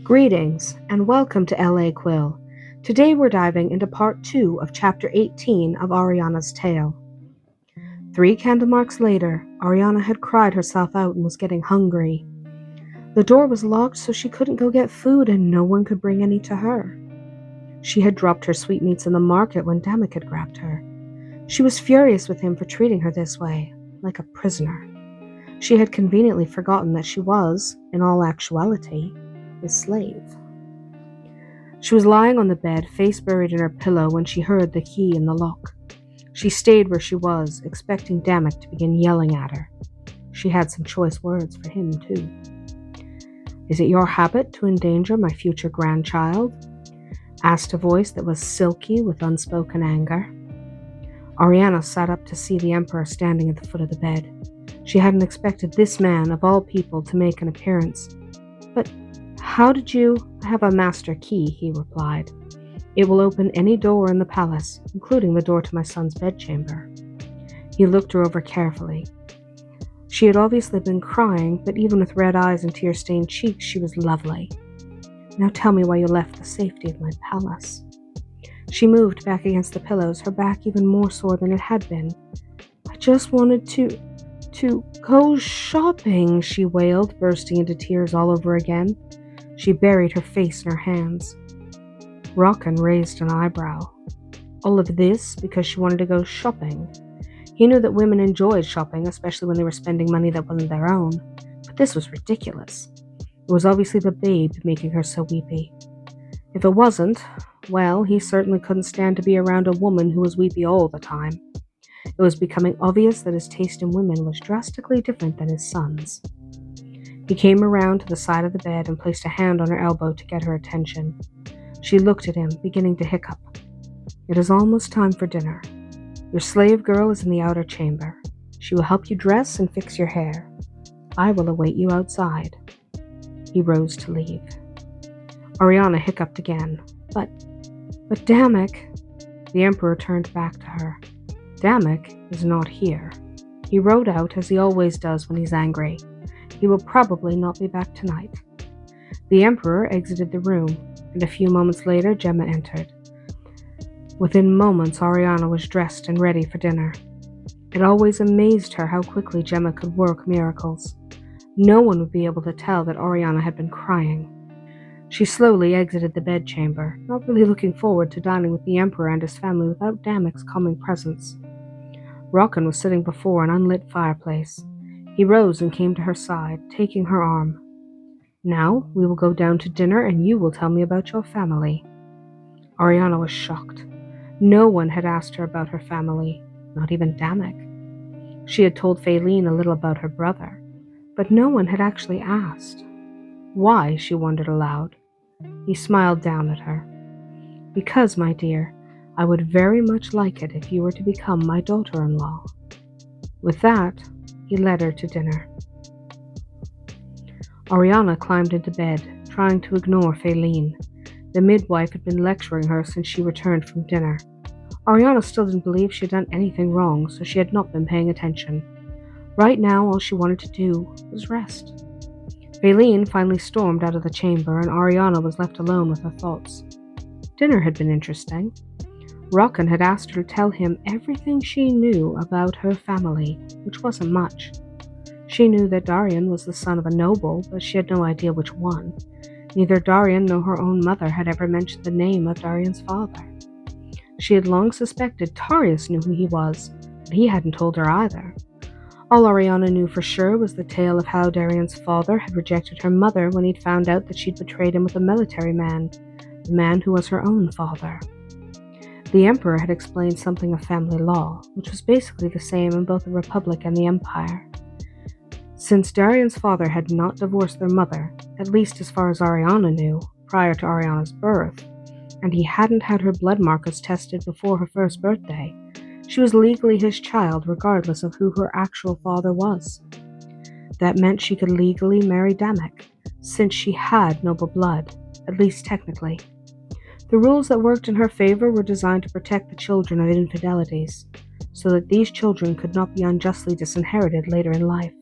Greetings and welcome to LA Quill. Today we're diving into part 2 of chapter 18 of Arianna's tale. 3 candle marks later, Arianna had cried herself out and was getting hungry. The door was locked so she couldn't go get food and no one could bring any to her. She had dropped her sweetmeats in the market when Damuk had grabbed her. She was furious with him for treating her this way, like a prisoner. She had conveniently forgotten that she was, in all actuality, his slave. She was lying on the bed, face buried in her pillow, when she heard the key in the lock. She stayed where she was, expecting Damuk to begin yelling at her. She had some choice words for him, too. "Is it your habit to endanger my future grandchild?" asked a voice that was silky with unspoken anger. Arianna sat up to see the Emperor standing at the foot of the bed. She hadn't expected this man, of all people, to make an appearance. "But how did you have a master key?" he replied. "It will open any door in the palace, including the door to my son's bedchamber." He looked her over carefully. She had obviously been crying, but even with red eyes and tear-stained cheeks, she was lovely. "Now tell me why you left the safety of my palace." She moved back against the pillows, her back even more sore than it had been. "I just wanted to go shopping," she wailed, bursting into tears all over again. She buried her face in her hands. Rockin raised an eyebrow. All of this because she wanted to go shopping. He knew that women enjoyed shopping, especially when they were spending money that wasn't their own. But this was ridiculous. It was obviously the babe making her so weepy. If it wasn't, well, he certainly couldn't stand to be around a woman who was weepy all the time. It was becoming obvious that his taste in women was drastically different than his son's. He came around to the side of the bed and placed a hand on her elbow to get her attention. She looked at him, beginning to hiccup. "It is almost time for dinner. Your slave girl is in the outer chamber. She will help you dress and fix your hair. I will await you outside." He rose to leave. Arianna hiccuped again. But Damuk." The Emperor turned back to her. "Damuk is not here. He rode out as he always does when he's angry. He will probably not be back tonight." The Emperor exited the room, and a few moments later Gemma entered. Within moments, Arianna was dressed and ready for dinner. It always amazed her how quickly Gemma could work miracles. No one would be able to tell that Arianna had been crying. She slowly exited the bedchamber, not really looking forward to dining with the Emperor and his family without Damuk's calming presence. Rockin was sitting before an unlit fireplace. He rose and came to her side, taking her arm. "Now we will go down to dinner and you will tell me about your family." Arianna was shocked. No one had asked her about her family, not even Damuk. She had told Faylene a little about her brother, but no one had actually asked. Why, she wondered aloud. He smiled down at her. "Because, my dear, I would very much like it if you were to become my daughter-in-law." With that, he led her to dinner. Arianna climbed into bed, trying to ignore Faylene. The midwife had been lecturing her since she returned from dinner. Arianna still didn't believe she had done anything wrong, so she had not been paying attention. Right now, all she wanted to do was rest. Faylene finally stormed out of the chamber, and Arianna was left alone with her thoughts. Dinner had been interesting. Rockin had asked her to tell him everything she knew about her family, which wasn't much. She knew that Darian was the son of a noble, but she had no idea which one. Neither Darian nor her own mother had ever mentioned the name of Darian's father. She had long suspected Tarius knew who he was, but he hadn't told her either. All Arianna knew for sure was the tale of how Darian's father had rejected her mother when he'd found out that she'd betrayed him with a military man, the man who was her own father. The Emperor had explained something of family law, which was basically the same in both the Republic and the Empire. Since Darian's father had not divorced their mother, at least as far as Arianna knew, prior to Arianna's birth, and he hadn't had her blood markers tested before her first birthday, she was legally his child regardless of who her actual father was. That meant she could legally marry Damuk, since she had noble blood, at least technically. The rules that worked in her favor were designed to protect the children of infidelities, so that these children could not be unjustly disinherited later in life.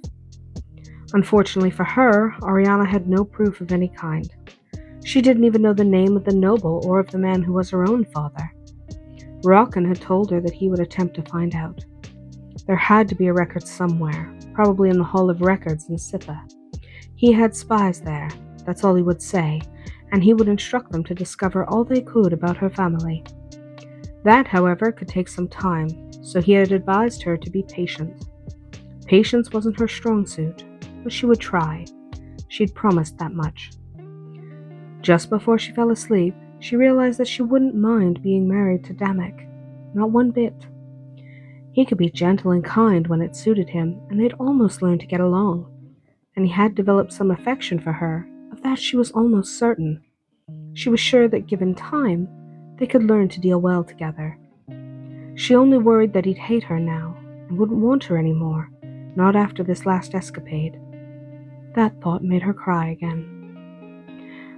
Unfortunately for her, Arianna had no proof of any kind. She didn't even know the name of the noble or of the man who was her own father. Rockin had told her that he would attempt to find out. There had to be a record somewhere, probably in the Hall of Records in Sitha. He had spies there, that's all he would say, and he would instruct them to discover all they could about her family. That, however, could take some time, so he had advised her to be patient. Patience wasn't her strong suit, but she would try. She'd promised that much. Just before she fell asleep, she realized that she wouldn't mind being married to Damuk. Not one bit. He could be gentle and kind when it suited him, and they'd almost learned to get along. And he had developed some affection for her, of that she was almost certain. She was sure that given time, they could learn to deal well together. She only worried that he'd hate her now, and wouldn't want her anymore, not after this last escapade. That thought made her cry again.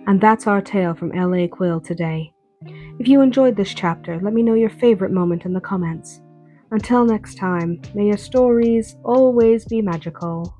And that's our tale from L.A. Quill today. If you enjoyed this chapter, let me know your favorite moment in the comments. Until next time, may your stories always be magical.